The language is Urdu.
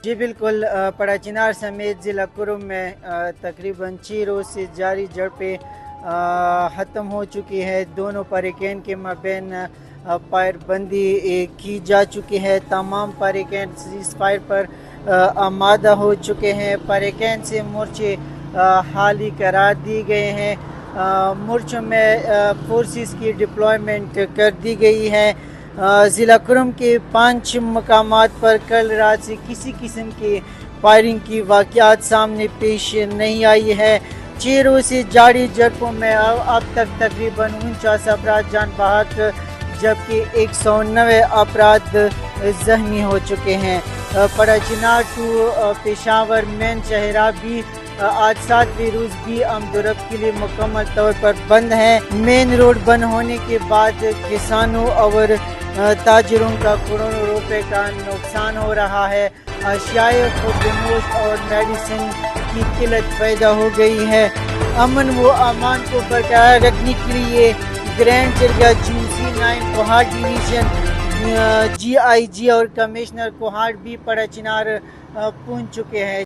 جی بالکل، پڑا چنار سمیت ضلع کرم میں تقریباً 6 روز سے جاری جھڑپیں ختم ہو چکی ہے۔ دونوں فریقین کے مابین فائر بندی کی جا چکی ہے۔ تمام فریقین سیز فائر پر آمادہ ہو چکے ہیں۔ فریقین سے مورچے حالی قرار دی گئے ہیں۔ مورچوں میں فورسز کی ڈپلائمنٹ کر دی گئی ہے۔ ضلع کرم کے 5 مقامات پر کل رات سے کسی قسم کی فائرنگ کی واقعات سامنے پیش نہیں آئی ہے۔ 6 روز سے جاری جھڑپوں میں اب تک تقریباً 49 افراد جان بحق جبکہ 109 افراد زخمی ہو چکے ہیں۔ پڑا چنار ٹو پشاور مین شاہراہ بھی آج 7ویں روز بھی آمد و رفت کے لیے مکمل طور پر بند ہے۔ مین روڈ بند ہونے کے بعد کسانوں اور تاجروں کا کروڑوں روپے کا نقصان ہو رہا ہے۔ اشیاء خودروش اور میڈیسن کی قلت پیدا ہو گئی ہے۔ امن و امان کو برقرار رکھنے کے لیے گرینڈ درگاہ GC9 کوہاٹ ڈویژن GIG اور کمشنر کوہاٹ بھی پڑا چنار پہنچ چکے ہیں۔